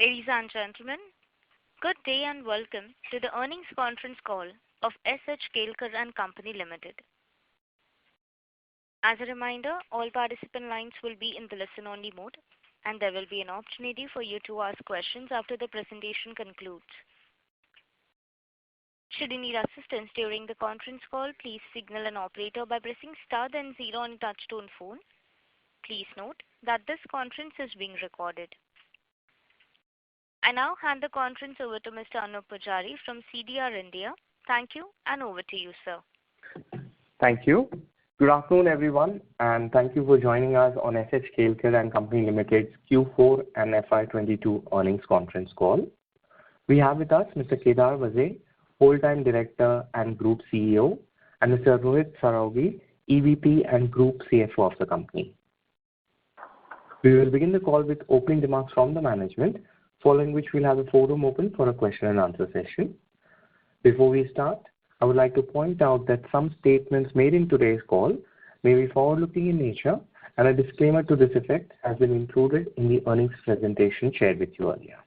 Ladies and gentlemen, good day and welcome to the earnings conference call of SH Kelkar and Company Limited. As a reminder, all participant lines will be in the listen-only mode, and there will be an opportunity for you to ask questions after the presentation concludes. Should you need assistance during the conference call, please signal an operator by pressing star then zero on your touchtone phone. Please note that this conference is being recorded. I now hand the conference over to Mr. Anup Pujari from CDR India. Thank you, and over to you, sir. Thank you. Good afternoon, everyone, and thank you for joining us on SH Kelkar and Company Limited's Q4 and FY22 earnings conference call. We have with us Mr. Kedar Vaze, Whole-time Director and Group CEO, and Mr. Rohit Saragi, EVP and Group CFO of the company. We will begin the call with opening remarks from the management, following which we'll have the forum open for a question and answer session. Before we start, I would like to point out that some statements made in today's call may be forward-looking in nature, and a disclaimer to this effect has been included in the earnings presentation shared with you earlier.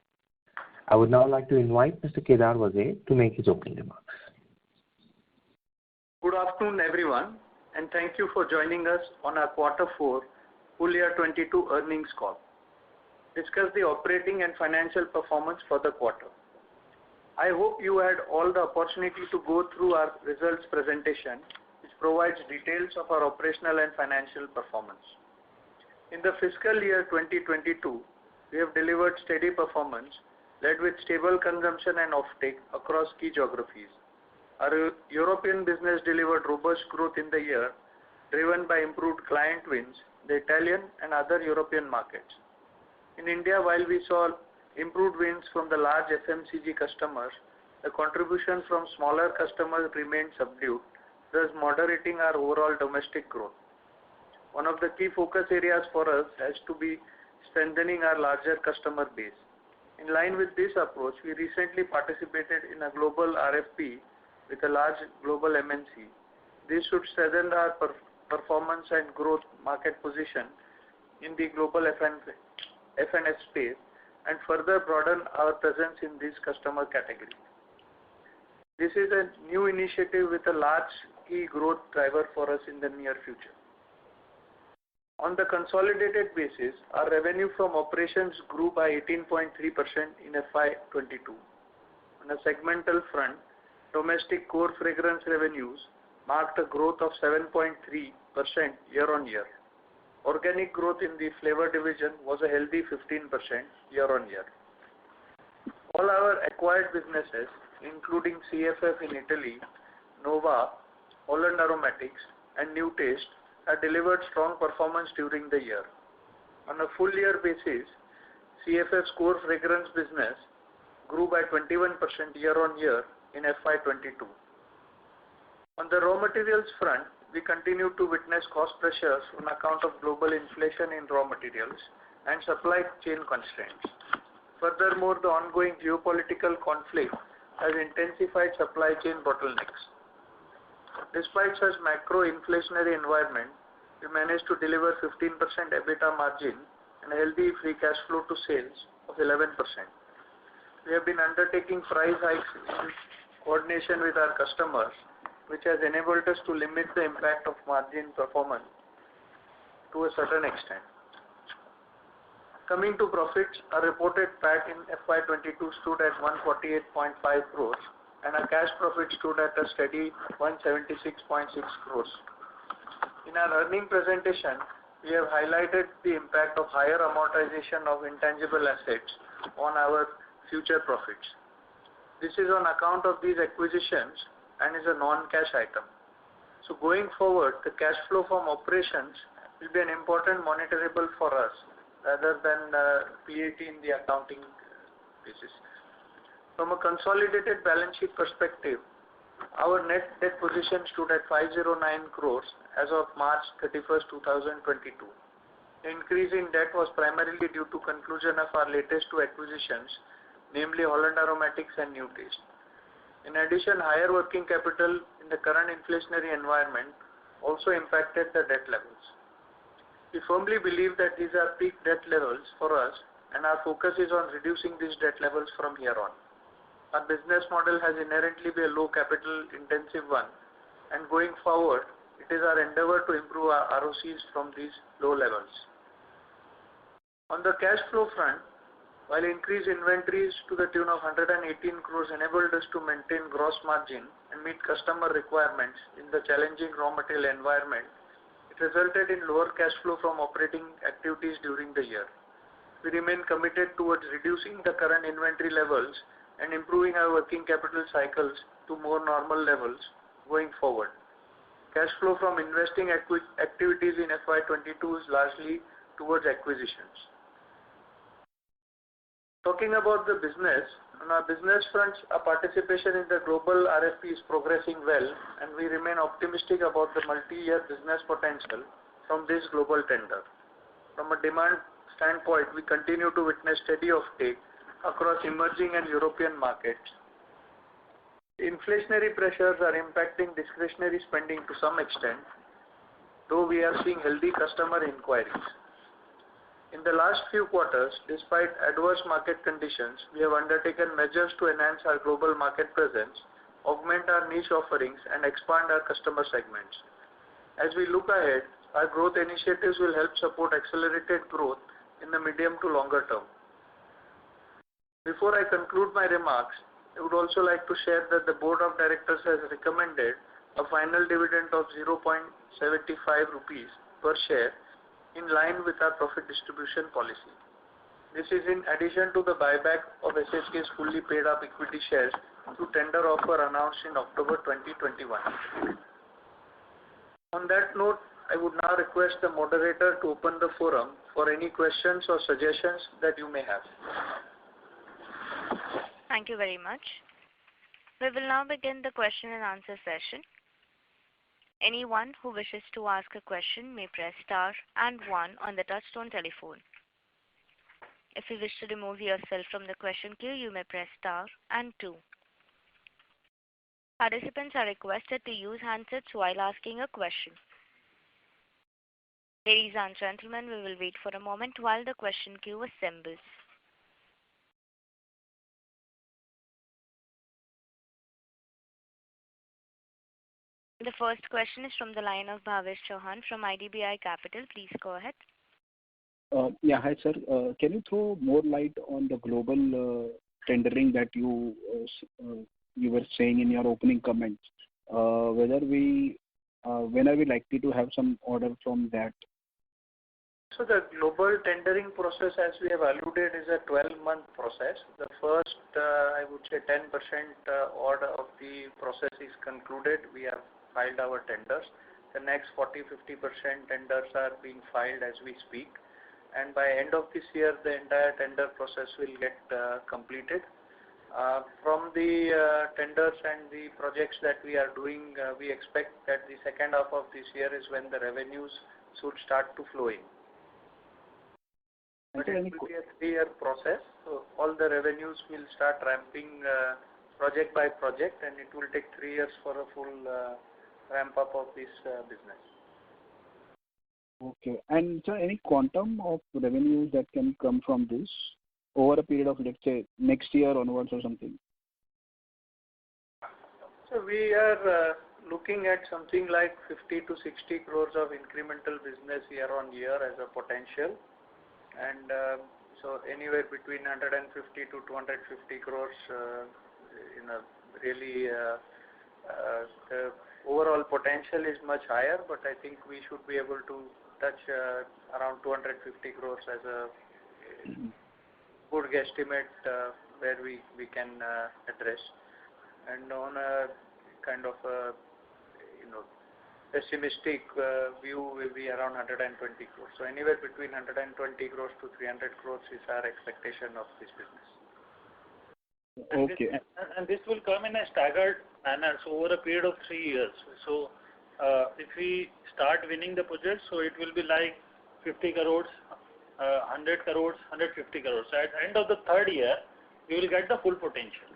I would now like to invite Mr. Kedar Vaze to make his opening remarks. Good afternoon, everyone, and thank you for joining us on our Quarter 4 Full Year 22 earnings call. Discuss the operating and financial performance for the quarter. I hope you had all the opportunity to go through our results presentation, which provides details of our operational and financial performance. In the fiscal year 2022, we have delivered steady performance, led with stable consumption and offtake across key geographies. Our European business delivered robust growth in the year, driven by improved client wins, the Italian and other European markets. In India, while we saw improved wins from the large FMCG customers, the contribution from smaller customers remained subdued, thus moderating our overall domestic growth. One of the key focus areas for us has to be strengthening our larger customer base. In line with this approach, we recently participated in a global RFP with a large global MNC. This should strengthen our performance and growth market position in the global F&F space and further broaden our presence in this customer category. This is a new initiative with a large key growth driver for us in the near future. On the consolidated basis, our revenue from operations grew by 18.3% in FY22. On a segmental front, domestic core fragrance revenues marked a growth of 7.3% year-on-year. Organic growth in the flavor division was a healthy 15% year-on-year. All our acquired businesses, including CFF in Italy, Nova, Holland Aromatics, and New Taste, have delivered strong performance during the year. On a full year basis, CFF's core fragrance business grew by 21% year-on-year in FY22. On the raw materials front, we continue to witness cost pressures on account of global inflation in raw materials and supply chain constraints. Furthermore, the ongoing geopolitical conflict has intensified supply chain bottlenecks. Despite such macro-inflationary environment, we managed to deliver 15% EBITDA margin and a healthy free cash flow to sales of 11%. We have been undertaking price hikes in coordination with our customers, which has enabled us to limit the impact of margin performance to a certain extent. Coming to profits, our reported PAT in FY22 stood at 148.5 crores and our cash profit stood at a steady 176.6 crores. In our earning presentation, we have highlighted the impact of higher amortization of intangible assets on our future profits. This is on account of these acquisitions and is a non-cash item. So going forward, the cash flow from operations will be an important monitorable for us rather than PAT in the accounting basis. From a consolidated balance sheet perspective, our net debt position stood at 509 crores as of March 31st, 2022. The increase in debt was primarily due to conclusion of our latest two acquisitions, namely Holland Aromatics and New Taste. In addition, higher working capital in the current inflationary environment also impacted the debt levels. We firmly believe that these are peak debt levels for us and our focus is on reducing these debt levels from here on. Our business model has inherently been a low capital intensive one, and going forward, it is our endeavor to improve our ROCs from these low levels. On the cash flow front, while increased inventories to the tune of 118 crores enabled us to maintain gross margin and meet customer requirements in the challenging raw material environment, it resulted in lower cash flow from operating activities during the year. We remain committed towards reducing the current inventory levels and improving our working capital cycles to more normal levels going forward. Cash flow from investing activities in FY22 is largely towards acquisitions. Talking about the business, on our business fronts, our participation in the global RFP is progressing well, and we remain optimistic about the multi-year business potential from this global tender. From a demand standpoint, we continue to witness steady offtake across emerging and European markets. Inflationary pressures are impacting discretionary spending to some extent, though we are seeing healthy customer inquiries. In the last few quarters, despite adverse market conditions, we have undertaken measures to enhance our global market presence, augment our niche offerings, and expand our customer segments. As we look ahead, our growth initiatives will help support accelerated growth in the medium to longer term. Before I conclude my remarks, I would also like to share that the Board of Directors has recommended a final dividend of 0.75 rupees per share in line with our profit distribution policy. This is in addition to the buyback of SHK's fully paid up equity shares through tender offer announced in October 2021. On that note, I would now request the moderator to open the forum for any questions or suggestions that you may have. Thank you very much. We will now begin the question and answer session. Anyone who wishes to ask a question may press star and 1 on the touchtone telephone. If you wish to remove yourself from the question queue, you may press star and 2. Participants are requested to use handsets while asking a question. Ladies and gentlemen, we will wait for a moment while the question queue assembles. The first question is from the line of Bhavesh Chauhan from IDBI Capital. Please go ahead. Yeah, hi sir. Can you throw more light on the global tendering that you were saying in your opening comments? When are we likely to have some order from that? So the global tendering process, as we have alluded, is a 12-month process. The first, I would say 10% order of the process is concluded. We have filed our tenders. The next 40-50% tenders are being filed as we speak. And by end of this year, the entire tender process will get completed. From the tenders and the projects that we are doing, we expect that the second half of this year is when the revenues should start to flow in. But it will be a 3-year process, so all the revenues will start ramping project by project, and it will take 3 years for a full ramp up of this business. Okay. And so any quantum of revenues that can come from this over a period of, let's say, next year onwards or something? So we are looking at something like 50 to 60 crores of incremental business year on year as a potential. And so anywhere between 150 to 250 crores really the overall potential is much higher, but I think we should be able to touch around 250 crores as a good guesstimate where we can address. And on a kind of pessimistic view will be around 120 crores. So anywhere between 120 crores to 300 crores is our expectation of this business. Okay. And this will come in a staggered manner, so over a period of 3 years. So if we start winning the project, so it will be like 50 crores, 100 crores, 150 crores. So at the end of the third year, we will get the full potential.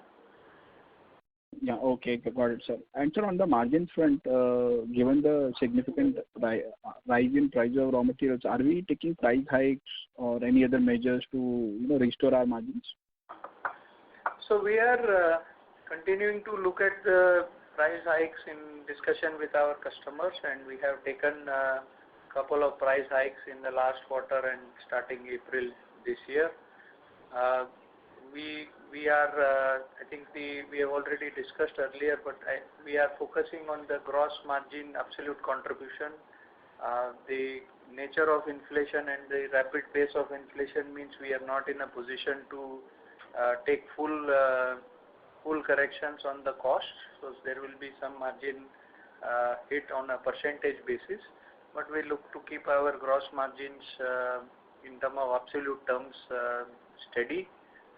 Yeah. Okay. Got it, sir. And sir, on the margin front, given the significant rise in price of raw materials, are we taking price hikes or any other measures to restore our margins? So we are continuing to look at the price hikes in discussion with our customers, and we have taken a couple of price hikes in the last quarter and starting April this year. We are, I think we have already discussed earlier, but we are focusing on the gross margin absolute contribution. The nature of inflation and the rapid pace of inflation means we are not in a position to take full corrections on the cost. So there will be some margin hit on a percentage basis, but we look to keep our gross margins in terms of absolute terms steady,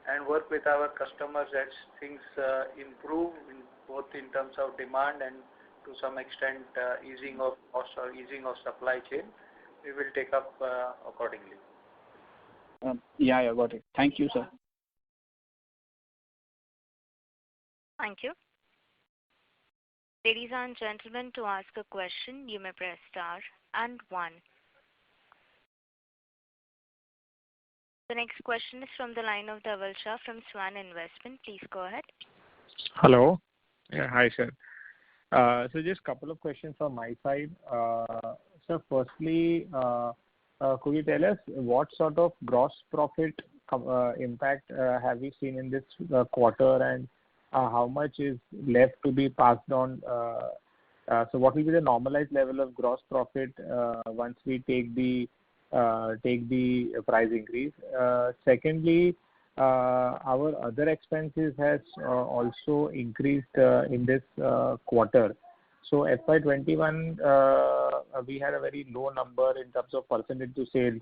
and work with our customers as things improve both in terms of demand and to some extent easing of cost or easing of supply chain. We will take up accordingly. Yeah, got it. Thank you, sir. Thank you. Ladies and gentlemen, to ask a question, you may press star and 1. The next question is from the line of Dhaval Shah from Swan Investment. Please go ahead. Hello. Yeah, hi, sir. So just a couple of questions from my side. So firstly, could you tell us what sort of gross profit impact have we seen in this quarter, and how much is left to be passed on? So what will be the normalized level of gross profit once we take the price increase? Secondly, our other expenses has also increased in this quarter. So FY21, we had a very low number in terms of percentage to sales,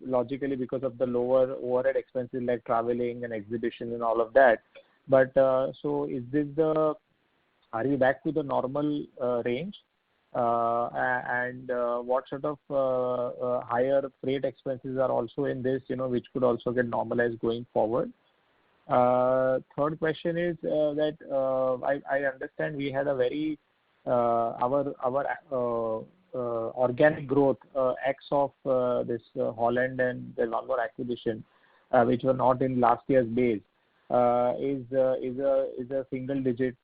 logically because of the lower overhead expenses like traveling and exhibition and all of that. But so is this are we back to the normal range? And what sort of higher freight expenses are also in this, which could also get normalized going forward? Third question is that I understand we had a very our organic growth ex of this Holland and the Longmore acquisition, which were not in last year's base, is a single digit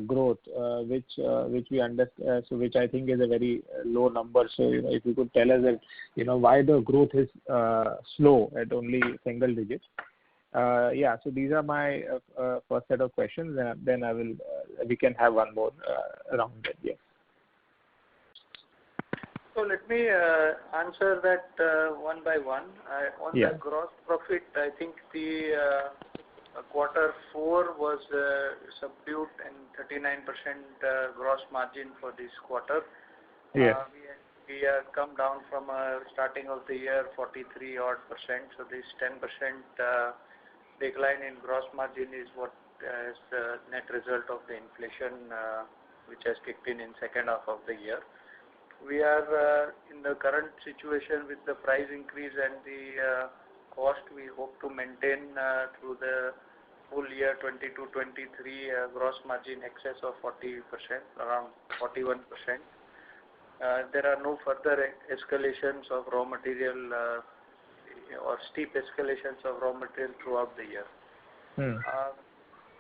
growth, which we understand, so which I think is a very low number. So if you could tell us that why the growth is slow at only single digits. Yeah, so these are my first set of questions, and then we can have one more around it. Yes. So let me answer that one by one. On the gross profit, I think the quarter 4 was subdued and 39% gross margin for this quarter. Yes. We have come down from starting of the year 43 odd percent. So this 10% decline in gross margin is what is the net result of the inflation which has kicked in second half of the year. We are in the current situation with the price increase and the cost. We hope to maintain through the full year 22-23 gross margin excess of 40%, around 41%. There are no further escalations of raw material or steep escalations of raw material throughout the year.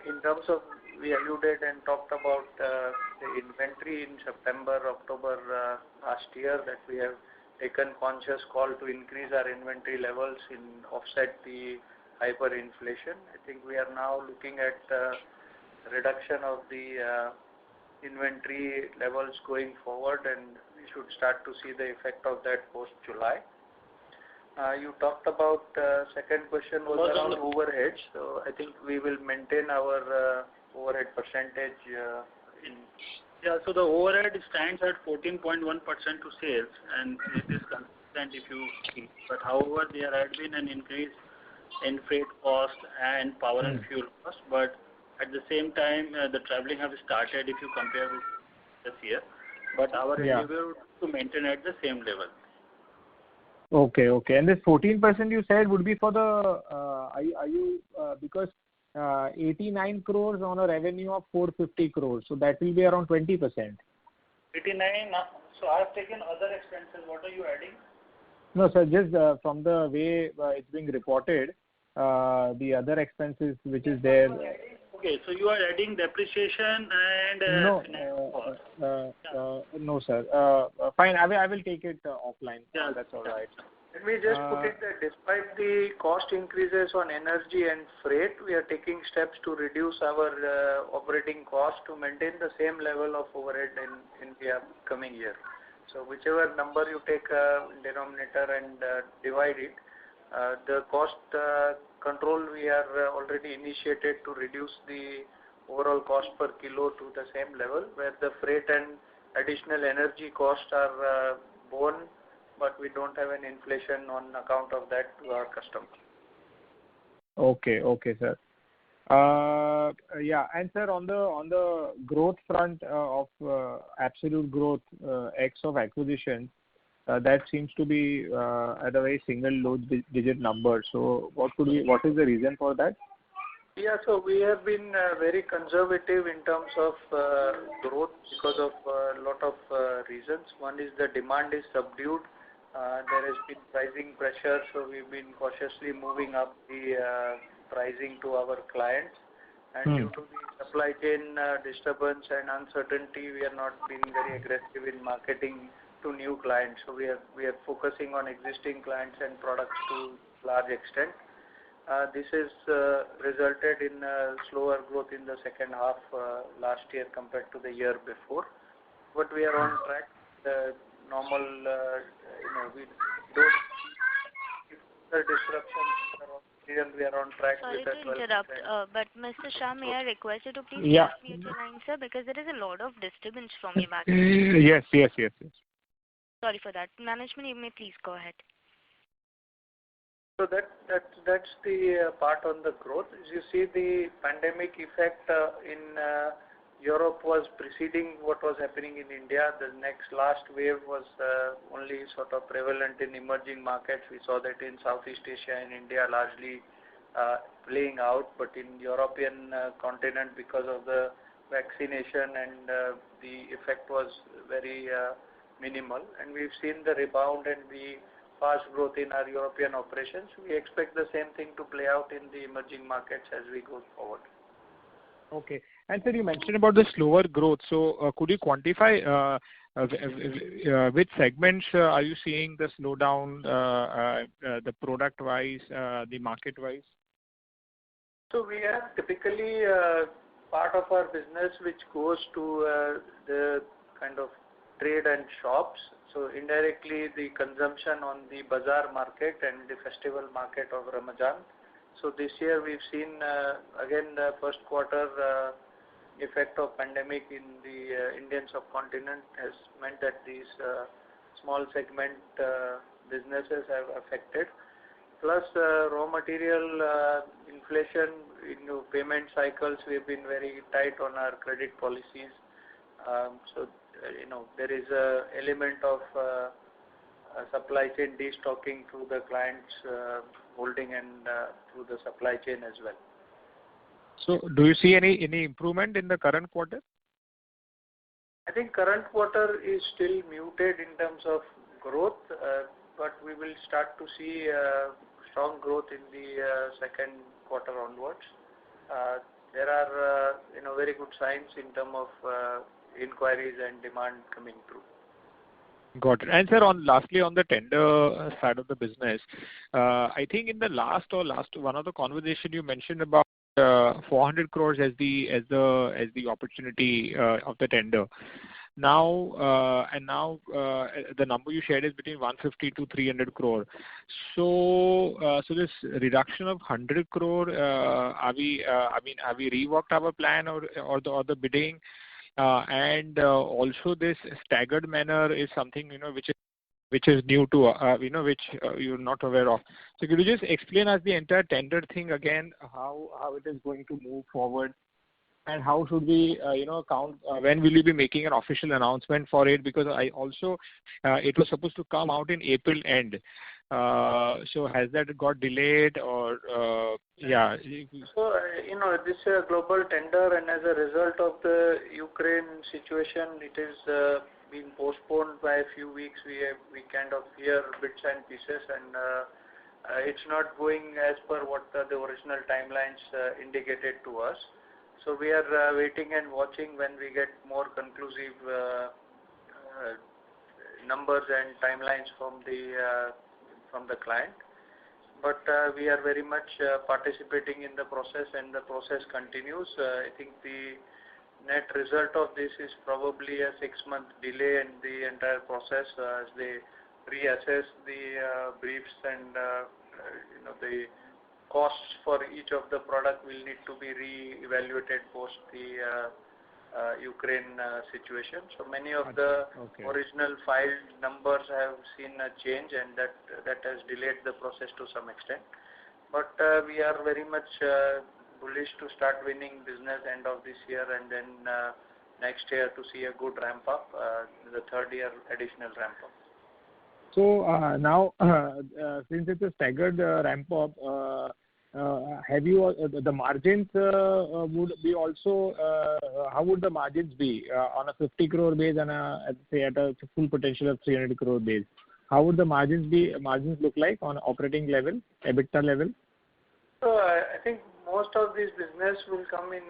In terms of, we alluded and talked about the inventory in September, October last year, that we have taken conscious call to increase our inventory levels in offset the hyperinflation. I think we are now looking at reduction of the inventory levels going forward, and we should start to see the effect of that post-July. You talked about second question was around overheads. So I think we will maintain our overhead percentage in. Yeah, so the overhead stands at 14.1% to sales, and it is consistent if you see. But however, there had been an increase in freight cost and power and fuel cost. But at the same time, the traveling have started if you compare with this year. But our endeavor to maintain at the same level. Okay. And this 14% you said would be for the, are you because 89 crores on a revenue of 450 crores. So that will be around 20%. 89. So I have taken other expenses. What are you adding? No, sir, just from the way it's being reported, the other expenses which is there. Okay, so you are adding depreciation and no, sir. Fine, I will take it offline. Yeah, that's all right. Let me just put it that despite the cost increases on energy and freight, we are taking steps to reduce our operating cost to maintain the same level of overhead in the upcoming year. So whichever number you take denominator and divide it, the cost control we are already initiated to reduce the overall cost per kilo to the same level, where the freight and additional energy costs are borne, but we don't have an inflation on account of that to our customers. Okay, sir. Yeah, and sir, on the growth front of absolute growth X of acquisitions, that seems to be at a very single low digit number. So what is the reason for that? Yeah, so we have been very conservative in terms of growth because of a lot of reasons. One is the demand is subdued. There has been pricing pressure, so we've been cautiously moving up the pricing to our clients. And due to the supply chain disturbance and uncertainty, we are not being very aggressive in marketing to new clients. So we are focusing on existing clients and products to large extent. This has resulted in slower growth in the second half last year compared to the year before. But we are on track. The normal, we don't see further disruptions. We are on track. Sorry with to interrupt, but Mr. Shah, may I request you to please Yeah. mute your line, sir, because there is a lot of disturbance from your back. Yes. Sorry for that. Management, you may please go ahead. So that's the part on the growth. As you see, the pandemic effect in Europe was preceding what was happening in India. The last wave was only sort of prevalent in emerging markets. We saw that in Southeast Asia and India largely playing out, but in European continent, because of the vaccination and the effect was very minimal. And we've seen the rebound and the fast growth in our European operations. We expect the same thing to play out in the emerging markets as we go forward. Okay. And sir, you mentioned about the slower growth. So could you quantify which segments are you seeing the slowdown, the product-wise, the market-wise? So we have typically part of our business which goes to the kind of trade and shops. So indirectly the consumption on the bazaar market and the festival market of Ramadan. So this year we've seen again the first quarter effect of pandemic in the Indian subcontinent has meant that these small segment businesses have affected. Plus raw material inflation, payment cycles, we've been very tight on our credit policies. So there is a element of supply chain destocking through the clients holding and through the supply chain as well. So do you see any improvement in the current quarter? I think current quarter is still muted in terms of growth, but we will start to see strong growth in the second quarter onwards. There are very good signs in terms of inquiries and demand coming through. Got it. And sir, lastly on the tender side of the business, I think in the last one of the conversation you mentioned about 400 crores as the opportunity of the tender. Now the number you shared is between 150 to 300 crore. So this reduction of 100 crore, have we reworked our plan or the bidding? And also this staggered manner is something which is new to which you're not aware of. So could you just explain us the entire tender thing again, how it is going to move forward, and how should we count? When will you be making an official announcement for it? Because I also it was supposed to come out in April end. So has that got delayed or yeah? So, this is a global tender, and as a result of the Ukraine situation, it is been postponed by a few weeks. We kind of hear bits and pieces, and it's not going as per what the original timelines indicated to us. So we are waiting and watching when we get more conclusive numbers and timelines from the client. But we are very much participating in the process, and the process continues. I think the net result of this is probably a 6-month delay in the entire process as they reassess the briefs, and the costs for each of the product will need to be re-evaluated post the Ukraine situation. So many of the original filed numbers have seen a change, and that has delayed the process to some extent. But we are very much bullish to start winning business end of this year, and then next year to see a good ramp up, the third year additional ramp up. So now, since it's a staggered ramp up, have you the margins would be also how would the margins be on a 50 crore base and at a full potential of 300 crore base? How would the margins look like on operating level, EBITDA level? So I think most of this business will come in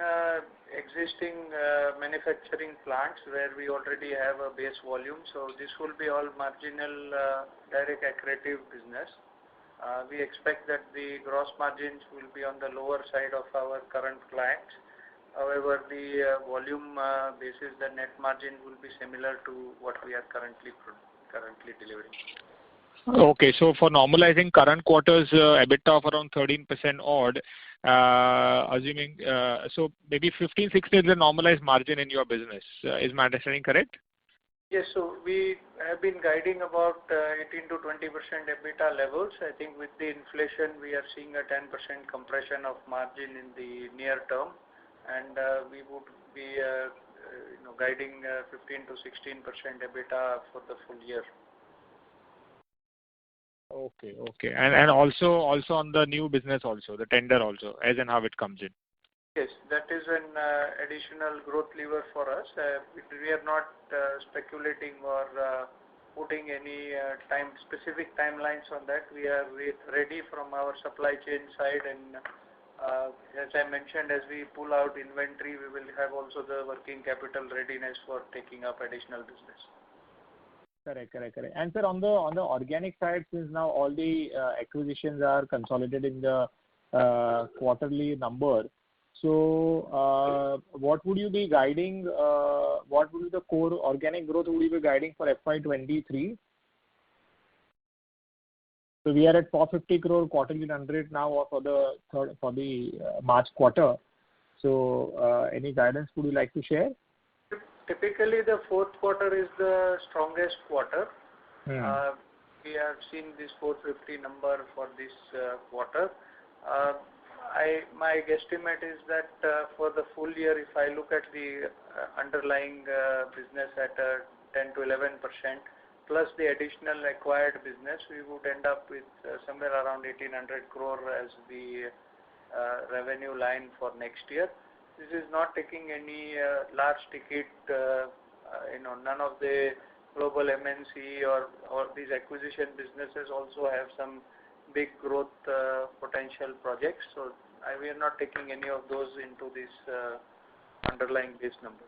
existing manufacturing plants where we already have a base volume. So this will be all marginal direct accretive business. We expect that the gross margins will be on the lower side of our current clients. However, the volume basis, the net margin will be similar to what we are currently delivering. Okay, so for normalizing current quarter's EBITDA of around 13% odd, assuming so maybe 15-16 is the normalized margin in your business. Is my understanding correct? Yes, so we have been guiding about 18 to 20% EBITDA levels. I think with the inflation, we are seeing a 10% compression of margin in the near term, and we would be guiding 15 to 16% EBITDA for the full year. Okay, and also on the new business also, the tender also, as and how it comes in. Yes, that is an additional growth lever for us. We are not speculating or putting any specific timelines on that. We are ready from our supply chain side, and as I mentioned, as we pull out inventory, we will have also the working capital readiness for taking up additional business. Correct. And sir, on the organic side, since now all the acquisitions are consolidated in the quarterly number, so what would you be guiding? What would be the core organic growth would you be guiding for FY23? So we are at 450 crore quarterly run rate now for the March quarter. So any guidance would you like to share? Typically, the fourth quarter is the strongest quarter. We have seen this 450 number for this quarter. My guesstimate is that for the full year, if I look at the underlying business at 10 to 11%, plus the additional acquired business, we would end up with somewhere around 1800 crore as the revenue line for next year. This is not taking any large ticket, none of the global MNC or these acquisition businesses also have some big growth potential projects. So we are not taking any of those into this underlying base number.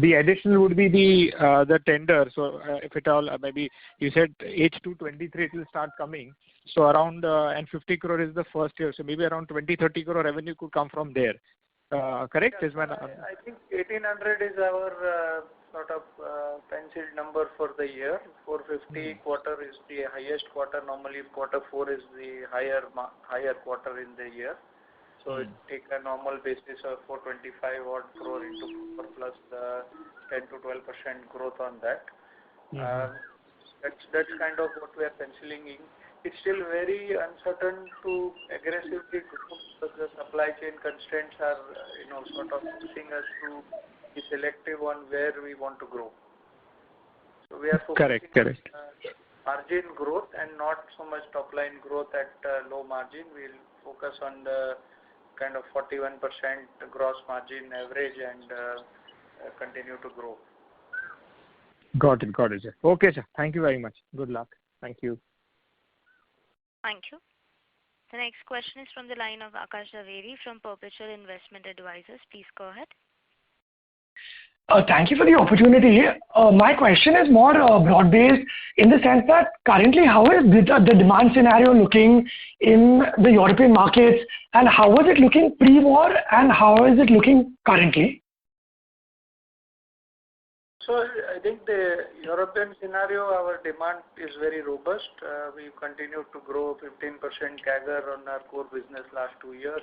The additional would be the tender. So if at all, maybe you said H2 23 it will start coming. So around and 50 crore is the first year. So maybe around 20-30 crore revenue could come from there. Correct? Yes, I think 1800 is our sort of penciled number for the year. 450 quarter is the highest quarter. Normally quarter 4 is the higher quarter in the year. So take a normal basis of 425 odd crore into 4 plus 10 to 12% growth on that. That's kind of what we are penciling in. It's still very uncertain to aggressively grow because the supply chain constraints are sort of pushing us to be selective on where we want to grow. So we are focusing Correct. on margin growth and not so much top line growth at low margin. We'll focus on the kind of 41% gross margin average and continue to grow. Got it, sir. Okay, sir. Thank you very much. Good luck. Thank you. Thank you. The next question is from the line of Akash Zaveri from Perpetual Investment Advisors. Please go ahead. Thank you for the opportunity. My question is more broad-based in the sense that currently, how is the demand scenario looking in the European markets, and how was it looking pre-war, and how is it looking currently? So I think the European scenario, our demand is very robust. We continue to grow 15% CAGR on our core business last 2 years.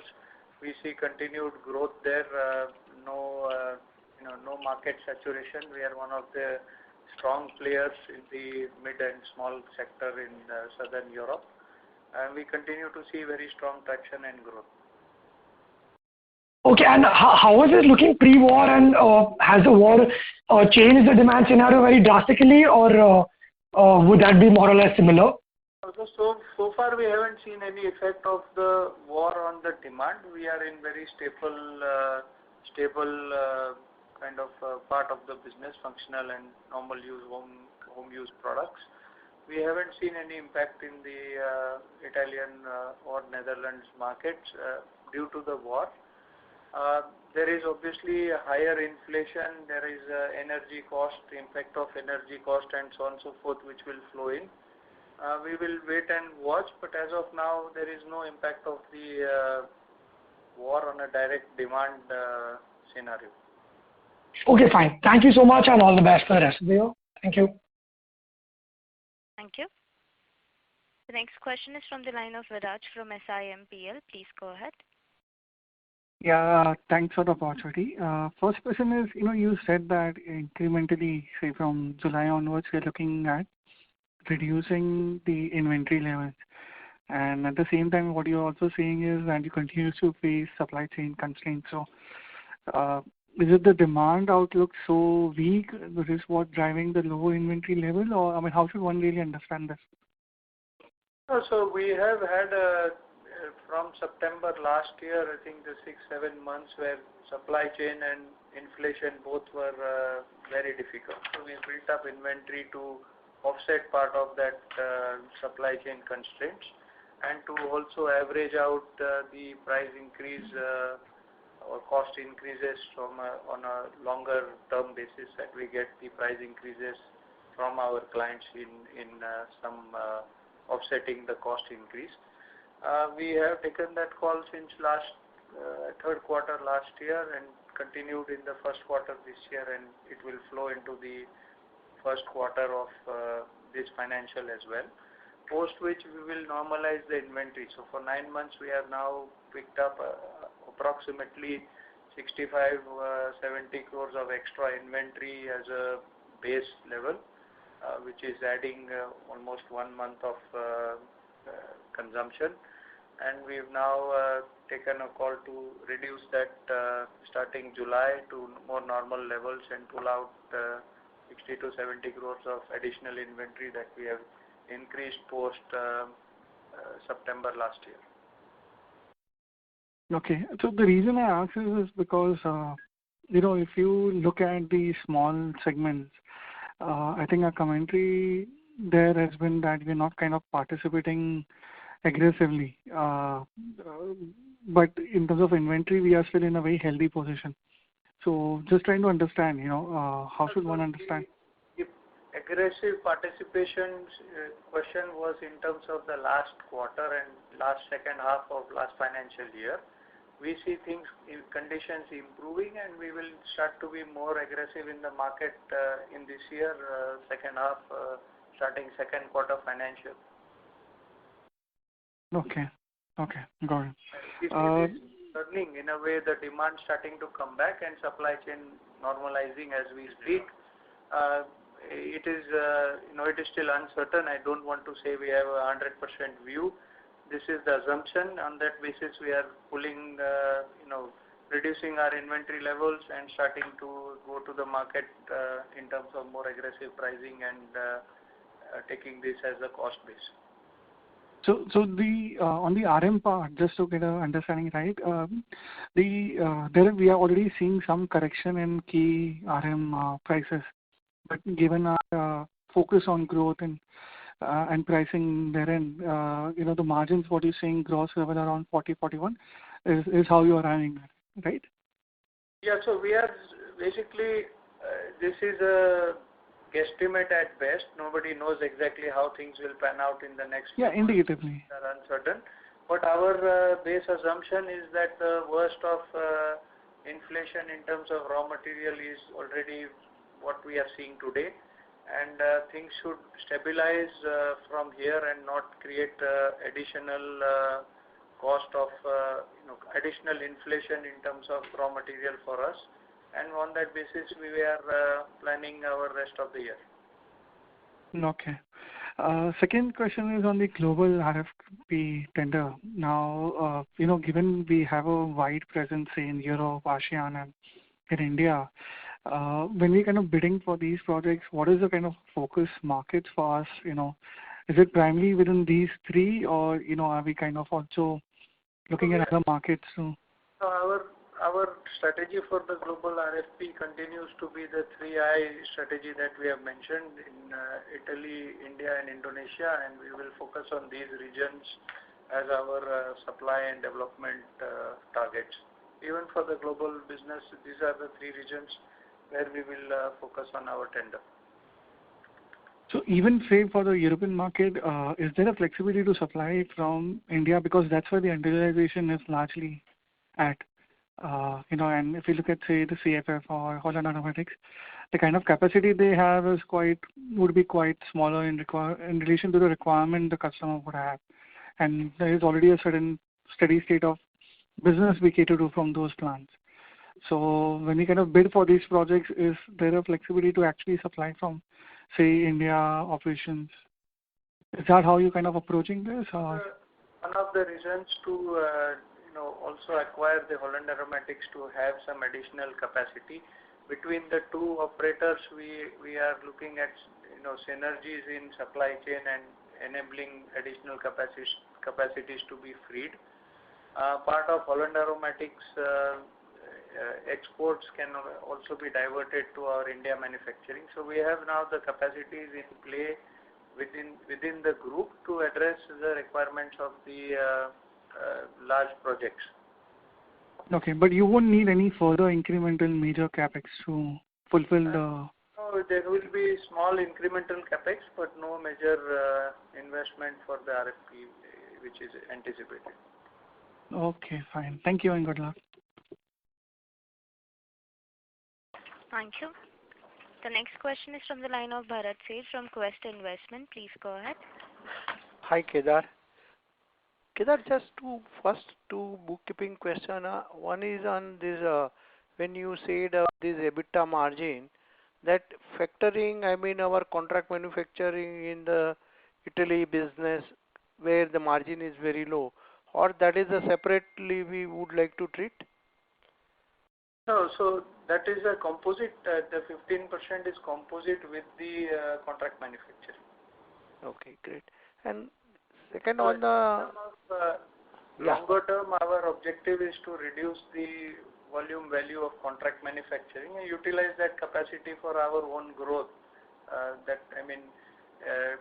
We see continued growth there. No market saturation. We are one of the strong players in the mid and small sector in Southern Europe, and we continue to see very strong traction and growth. Okay, and how was it looking pre-war, and has the war changed the demand scenario very drastically, or would that be more or less similar? So far we haven't seen any effect of the war on the demand. We are in very stable kind of part of the business, functional and normal use home use products. We haven't seen any impact in the Italian or Netherlands markets due to the war. There is obviously a higher inflation. There is energy cost, the impact of energy cost, and so on and so forth, which will flow in. We will wait and watch, but as of now, there is no impact of the war on a direct demand scenario. Okay, fine. Thank you so much, and all the best for the rest of the year. Thank you. Thank you. The next question is from the line of Viraj from SIMPL. Please go ahead. Yeah, thanks for the opportunity. First question is, you said that incrementally, say from July onwards, we're looking at reducing the inventory levels. And at the same time, what you're also saying is that you continue to face supply chain constraints. So, is it the demand outlook so weak? This is what driving the low inventory level, or how should one really understand this? So we have had from September last year, I think the 6-7 months where supply chain and inflation both were very difficult. So we built up inventory to offset part of that supply chain constraints and to also average out the price increase or cost increases on a longer term basis, that we get the price increases from our clients in some offsetting the cost increase. We have taken that call since last third quarter last year and continued in the first quarter this year, and it will flow into the first quarter of this financial as well, post which we will normalize the inventory. So for 9 months we have now picked up approximately 65-70 crores of extra inventory as a base level, which is adding almost 1 month of consumption. And we've now taken a call to reduce that starting July to more normal levels and pull out 60-70 crores of additional inventory that we have increased post September last year. Okay. So the reason I ask is because, if you look at the small segments, I think our commentary there has been that we're not kind of participating aggressively. But in terms of inventory, we are still in a very healthy position. So just trying to understand, how should one understand? If aggressive participation question was in terms of the last quarter and last second half of last financial year. We see things in conditions improving, and we will start to be more aggressive in the market in this year, second half, starting second quarter financial. Okay, got it. We see this turning in a way, the demand starting to come back and supply chain normalizing as we speak. It is still uncertain. I don't want to say we have a 100% view. This is the assumption. On that basis, we are pulling, reducing our inventory levels and starting to go to the market in terms of more aggressive pricing and taking this as a cost base. So the on the RM part, just to get an understanding right, there we are already seeing some correction in key RM prices. But given our focus on growth and pricing therein, the margins, what you're saying, gross level around 40, 41 is how you are running that, right? Yeah, so we are basically, this is a guesstimate at best. Nobody knows exactly how things will pan out in the next few months. Indicatively. They are uncertain. But our base assumption is that the worst of inflation in terms of raw material is already what we are seeing today. And things should stabilize from here and not create additional cost of additional inflation in terms of raw material for us. And on that basis, we are planning our rest of the year. Okay. Second question is on the global RFP tender. Now, given we have a wide presence in Europe, ASEAN, and in India, when we kind of bidding for these projects, what is the kind of focus markets for us? Is it primarily within these three, or are we kind of also looking at other markets too? So our strategy for the global RFP continues to be the 3I strategy that we have mentioned in Italy, India, and Indonesia, and we will focus on these regions as our supply and development targets. Even for the global business, these are the three regions where we will focus on our tender. So even say for the European market, is there a flexibility to supply from India, because that's where the industrialization is largely at? And if you look at, say, the CFF or Holland Aromatics, the kind of capacity they have would be quite smaller in relation to the requirement the customer would have. And there is already a certain steady state of business we cater to from those plants. So when we kind of bid for these projects, is there a flexibility to actually supply from, say, India operations? Is that how you kind of approaching this? Or? One of the reasons to also acquire the Holland Aromatics to have some additional capacity. Between the two operators, we are looking at synergies in supply chain and enabling additional capacities to be freed. Part of Holland Aromatics exports can also be diverted to our India manufacturing. So we have now the capacities in play within the group to address the requirements of the large projects. Okay, but you won't need any further incremental major capex to fulfill the... No, there will be small incremental capex, but no major investment for the RFP which is anticipated. Okay, fine. Thank you and good luck. Thank you. The next question is from the line of Bharat Seth from Quest Investment. Please go ahead. Hi, Kedar. Kedar, just two bookkeeping question. One is on this, when you said this EBITDA margin, that factoring, our contract manufacturing in the Italy business where the margin is very low, or that is a separately we would like to treat? No, so that is a composite, the 15% is composite with the contract manufacturing. Okay, great. And second on the... longer term, our objective is to reduce the volume value of contract manufacturing and utilize that capacity for our own growth.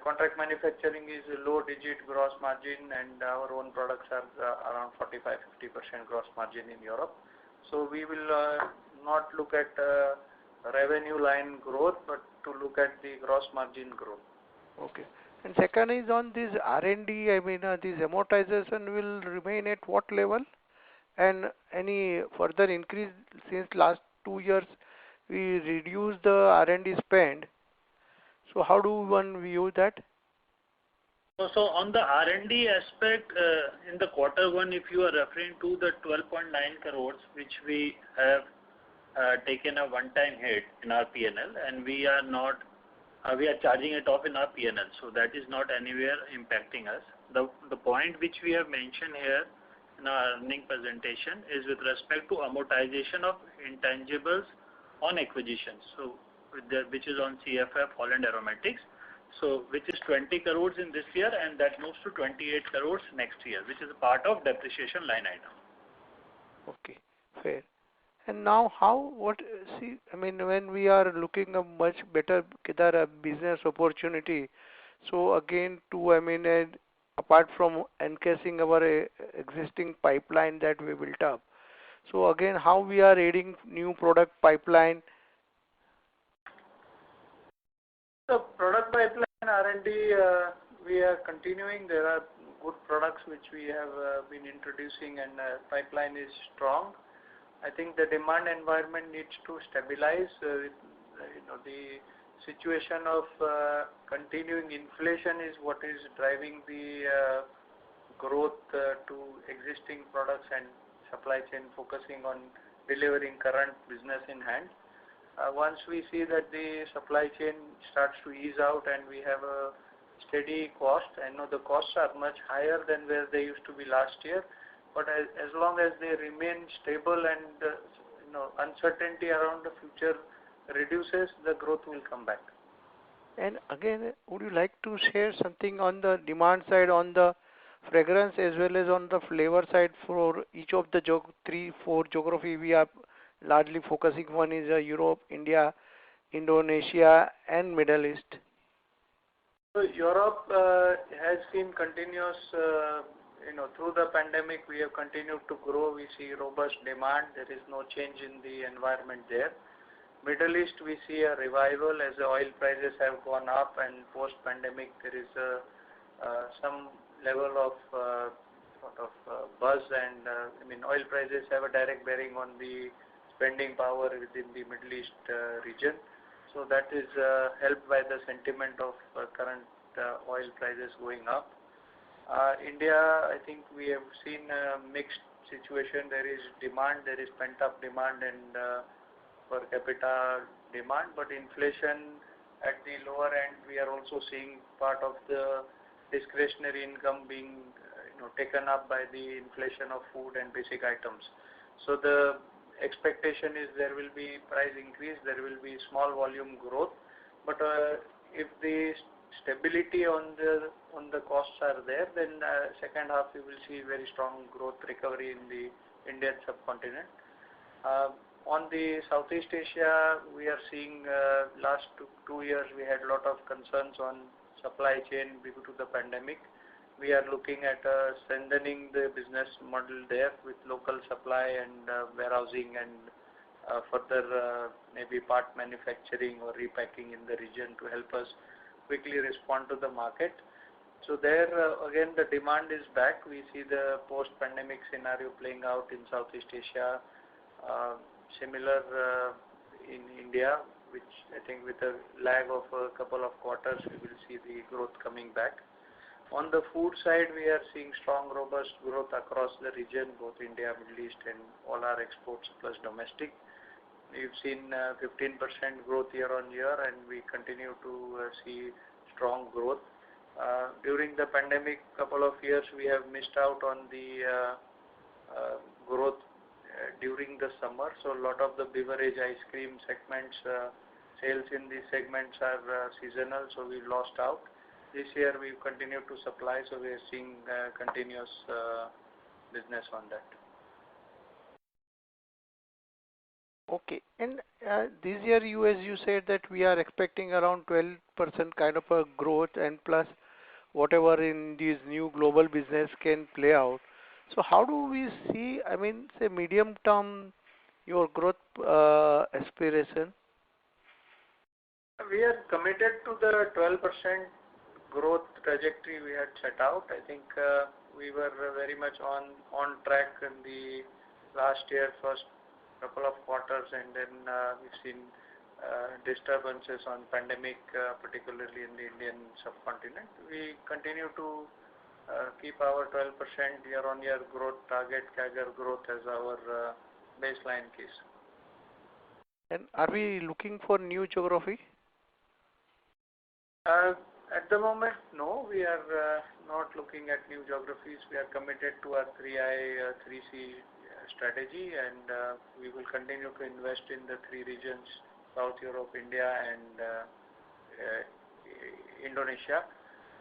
Contract manufacturing is a low digit gross margin and our own products are around 45-50% gross margin in Europe. So we will not look at revenue line growth, but to look at the gross margin growth. Okay. And second is on this R&D, this amortization will remain at what level? And any further increase since last 2 years, we reduced the R&D spend. So how do one view that? So on the R&D aspect, in the quarter one, if you are referring to the 12.9 crores, which we have taken a one-time hit in our P&L, and we are charging it off in our P&L. So that is not anywhere impacting us. The point which we have mentioned here in our earning presentation is with respect to amortization of intangibles on acquisitions. So, which is on CFF, Holland Aromatics. So, which is 20 crores in this year, and that moves to 28 crores next year, which is a part of depreciation line item. Okay, fair. And now when we are looking a much better business opportunity, so again apart from encasing our existing pipeline that we built up, so again how we are adding new product pipeline. So product pipeline R&D, we are continuing. There are good products which we have been introducing, and pipeline is strong. I think the demand environment needs to stabilize. The situation of continuing inflation is what is driving the growth to existing products and supply chain focusing on delivering current business in hand. Once we see that the supply chain starts to ease out and we have a steady cost, I know the costs are much higher than where they used to be last year, but as long as they remain stable and uncertainty around the future reduces, the growth will come back. And again, would you like to share something on the demand side, on the fragrance as well as on the flavor side for each of the 3-4 geography we are largely focusing? One is Europe, India, Indonesia, and Middle East. So Europe has seen continuous, through the pandemic we have continued to grow. We see robust demand. There is no change in the environment there. Middle East we see a revival as the oil prices have gone up, and post-pandemic there is some level of buzz, and oil prices have a direct bearing on the spending power within the Middle East region. So that is helped by the sentiment of current oil prices going up. India, I think we have seen a mixed situation. There is demand, there is pent-up demand and per capita demand, but inflation at the lower end, we are also seeing part of the discretionary income being taken up by the inflation of food and basic items. So the expectation is there will be price increase, there will be small volume growth, but if the stability on the costs are there, then second half you will see very strong growth recovery in the Indian subcontinent. On the Southeast Asia, we are seeing last 2 years we had a lot of concerns on supply chain due to the pandemic. We are looking at strengthening the business model there with local supply and warehousing and further maybe part manufacturing or repacking in the region to help us quickly respond to the market. So there again the demand is back. We see the post-pandemic scenario playing out in Southeast Asia. Similar in India, which I think with a lag of a couple of quarters we will see the growth coming back. On the food side, we are seeing strong, robust growth across the region, both India, Middle East, and all our exports plus domestic. We've seen 15% growth year on year, and we continue to see strong growth. During the pandemic, couple of years we have missed out on the growth during the summer. So a lot of the beverage ice cream segments, sales in these segments are seasonal, so we lost out. This year we continue to supply, so we are seeing continuous business on that. Okay, and this year as you said that we are expecting around 12% kind of a growth, and plus whatever in these new global business can play out. So how do we see, say medium term, your growth aspiration? We are committed to the 12% growth trajectory we had set out. I think we were very much on track in the last year, first couple of quarters, and then we've seen disturbances on pandemic, particularly in the Indian subcontinent. We continue to keep our 12% year-on-year growth target, CAGR growth as our baseline case. And are we looking for new geography? At the moment, no. We are not looking at new geographies. We are committed to our 3I, 3C strategy, and we will continue to invest in the three regions, South Europe, India, and Indonesia.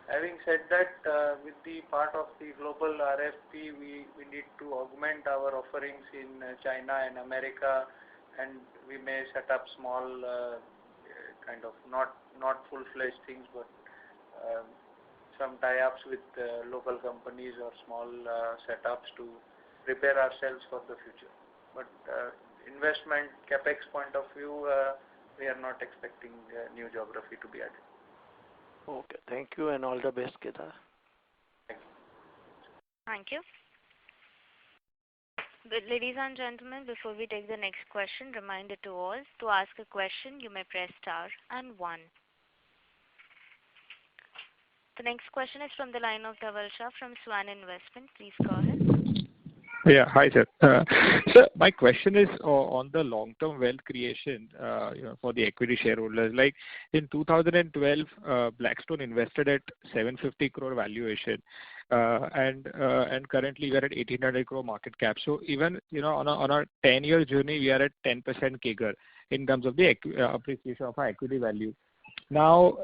Having said that, with the part of the global RFP, we need to augment our offerings in China and America, and we may set up small kind of not full-fledged things, but some tie-ups with local companies or small setups to prepare ourselves for the future. But investment capex point of view, we are not expecting new geography to be added. Okay, thank you and all the best, Kedar. Thank you. Thank you. But ladies and gentlemen, before we take the next question, reminder to all, to ask a question, you may press star and 1. The next question is from the line of Dhaval Shah from Swan Investment. Please go ahead. Yeah, hi sir. Sir, my question is on the long-term wealth creation for the equity shareholders. Like in 2012, Blackstone invested at 750 crore valuation, and currently we are at 1800 crore market cap. So even on a 10-year journey, we are at 10% CAGR in terms of the appreciation of our equity value. Now,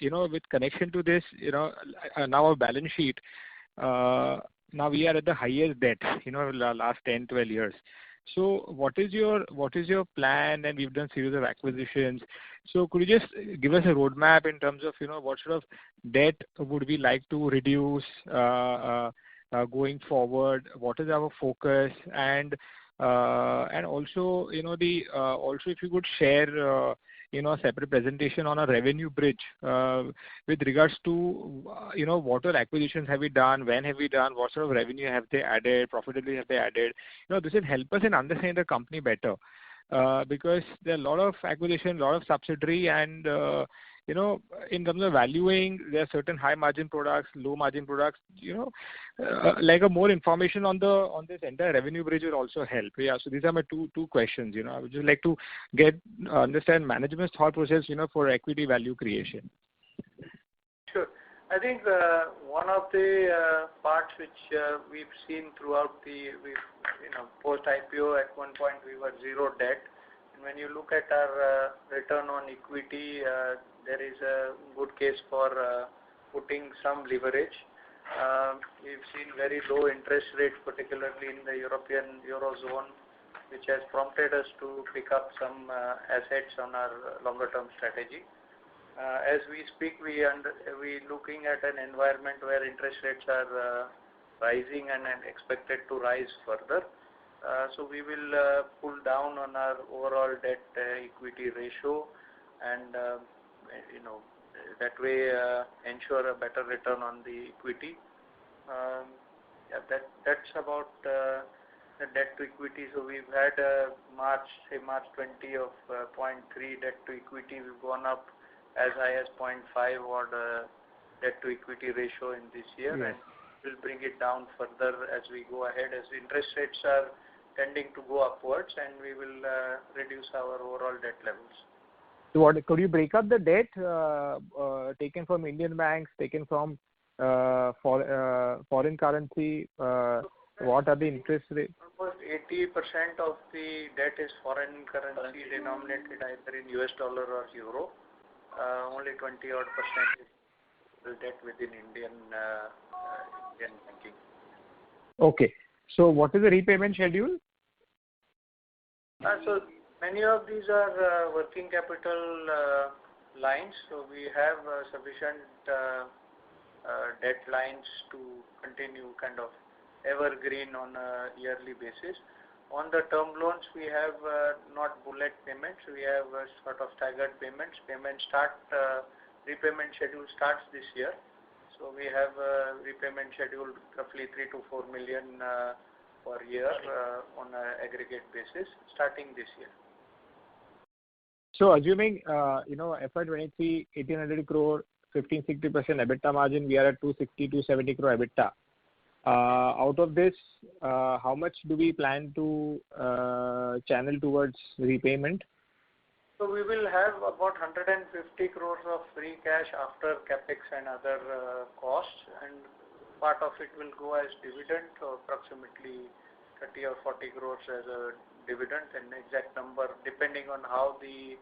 with connection to this, now our balance sheet. Now we are at the highest debt, last 10, 12 years. So what is your plan? And we've done series of acquisitions. So could you just give us a roadmap in terms of, what sort of debt would we like to reduce going forward? What is our focus? And also, also if you could share, a separate presentation on a revenue bridge with regards to, what are acquisitions have we done, when have we done, what sort of revenue have they added, profitability have they added. This will help us in understanding the company better because there are a lot of acquisition, a lot of subsidiary, and in terms of valuing, there are certain high margin products, low margin products. Like a more information on this entire revenue bridge will also help. Yeah. So these are my two questions. I would just like to understand management's thought process, for equity value creation. Sure. I think one of the parts which we've seen throughout post IPO, at one point we were zero debt. And when you look at our return on equity, there is a good case for putting some leverage. We've seen very low interest rates, particularly in the Eurozone, which has prompted us to pick up some assets on our longer term strategy. As we speak, we looking at an environment where interest rates are rising and expected to rise further. So we will pull down on our overall debt equity ratio, and that way ensure a better return on the equity. That's about the debt to equity. So we've had March 20 of 0.3 debt to equity. We've gone up as high as 0.5 or the debt to equity ratio in this year, yes. And we'll bring it down further as we go ahead, as interest rates are tending to go upwards, and we will reduce our overall debt levels. So could you break up the debt taken from Indian banks, taken from foreign currency? What are the interest rates? Almost 80% of the debt is foreign currency denominated either in US dollar or euro. Only 20-odd% is debt within Indian banking. Okay. So what is the repayment schedule? So many of these are working capital lines. So we have sufficient debt lines to continue kind of evergreen on a yearly basis. On the term loans, we have not bullet payments. We have sort of staggered payments. Repayment schedule starts this year. So we have a repayment schedule roughly 3 to 4 million per year on an aggregate basis starting this year. So assuming FY23 1800 crore 15-60% EBITDA margin, we are at 260-270 crore EBITDA. Out of this, how much do we plan to channel towards repayment? So we will have about 150 crores of free cash after capex and other costs, and part of it will go as dividend, so approximately 30 or 40 crores as a dividend, and exact number depending on how the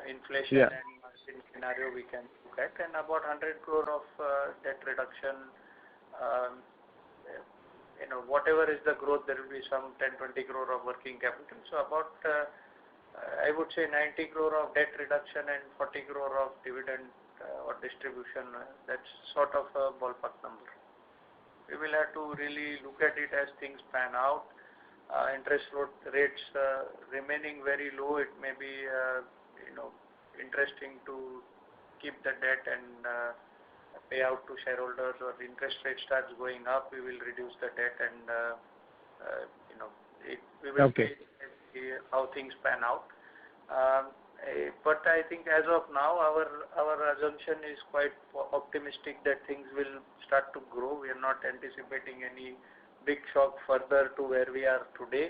inflation and margin scenario we can look at, and about 100 crore of debt reduction. Whatever is the growth, there will be some 10-20 crore of working capital. So about I would say 90 crore of debt reduction and 40 crore of dividend or distribution. That's sort of a ballpark number. We will have to really look at it as things pan out. Interest rates remaining very low, it may be interesting to keep the debt and pay out to shareholders, or the interest rate starts going up, we will reduce the debt and we will see how things pan out. But I think as of now, our assumption is quite optimistic that things will start to grow. We are not anticipating any big shock further to where we are today.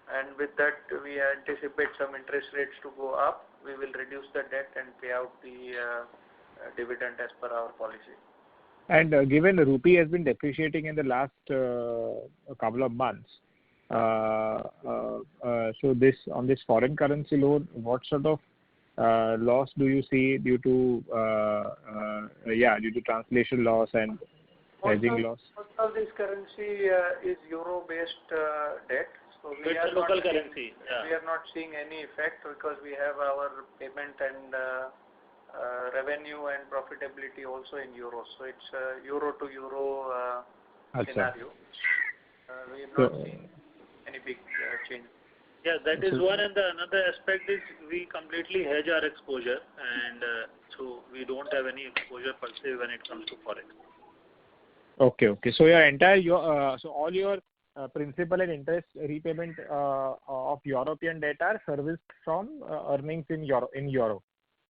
And with that, we anticipate some interest rates to go up. We will reduce the debt and pay out the dividend as per our policy. And given the rupee has been depreciating in the last couple of months, so on this foreign currency loan, what sort of loss do you see due to translation loss and hedging loss? Most of this currency is euro-based debt. So we are local currency. We are not seeing any effect because we have our payment and revenue and profitability also in euros. So it's euro to euro scenario. We have not seen any big change. Yeah, that is one, and the another aspect is we completely hedge our exposure, and so we don't have any exposure per se when it comes to forex. Okay. So so all your principal and interest repayment of European debt are serviced from earnings in euro.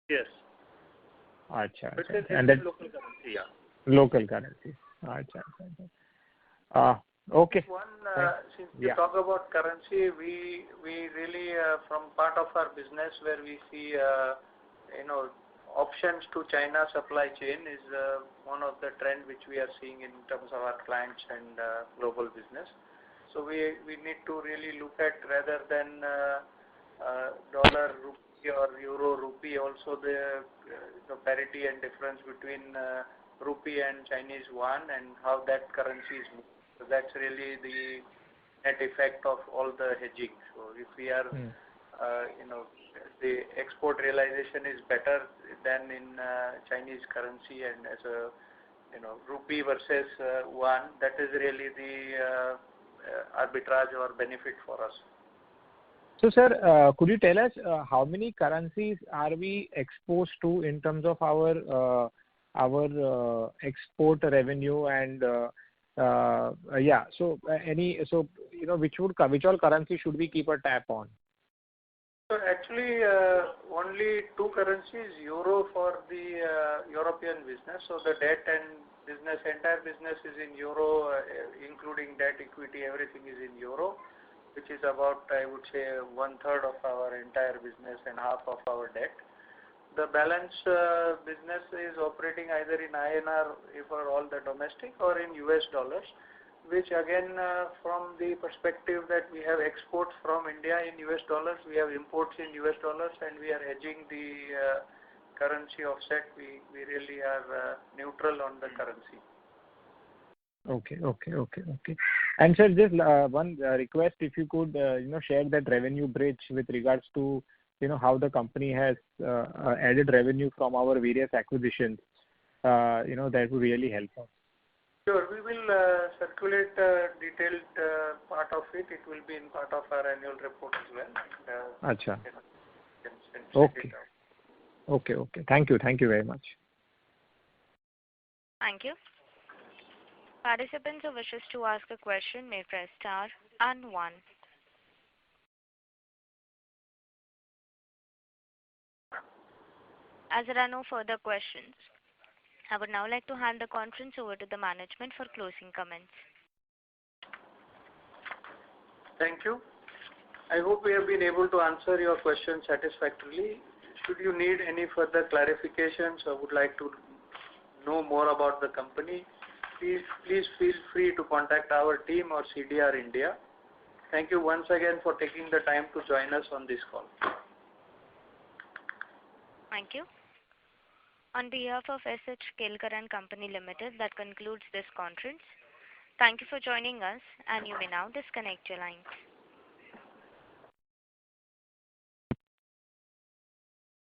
Yes. Acha. And then local currency, yeah. Local currency. Acha. Okay. Since you talk about currency, we really from part of our business where we see options to China supply chain is one of the trend which we are seeing in terms of our clients and global business. So we need to really look at, rather than dollar rupee or euro rupee, also the parity and difference between rupee and Chinese yuan and how that currency is moved. So that's really the net effect of all the hedging. So if we are, the export realization is better than in Chinese currency, and as a rupee versus yuan, that is really the arbitrage or benefit for us. So, sir, could you tell us how many currencies are we exposed to in terms of our export revenue and which all currency should we keep a tab on? So actually, only two currencies, euro for the European business. So the debt and entire business is in euro, including debt, equity, everything is in euro, which is about, I would say, 1/3 of our entire business and half of our debt. The balance business is operating either in INR for all the domestic or in US dollars, which again, from the perspective that we have exports from India in US dollars, we have imports in US dollars, and we are hedging the currency offset. We really are neutral on the currency. Okay. And sir, just one request, if you could, share that revenue bridge with regards to, how the company has added revenue from our various acquisitions. That would really help us. Sure, we will circulate detailed part of it. It will be in part of our annual report as well. Acha. Okay. Thank you very much. Thank you. Participants who wishes to ask a question may press star and 1. As there are no further questions, I would now like to hand the conference over to the management for closing comments. Thank you. I hope we have been able to answer your questions satisfactorily. Should you need any further clarifications or would like to know more about the company, please feel free to contact our team or CDR India. Thank you once again for taking the time to join us on this call. Thank you. On behalf of SH Kelkar and Company Limited, that concludes this conference. Thank you for joining us, and you may now disconnect your lines.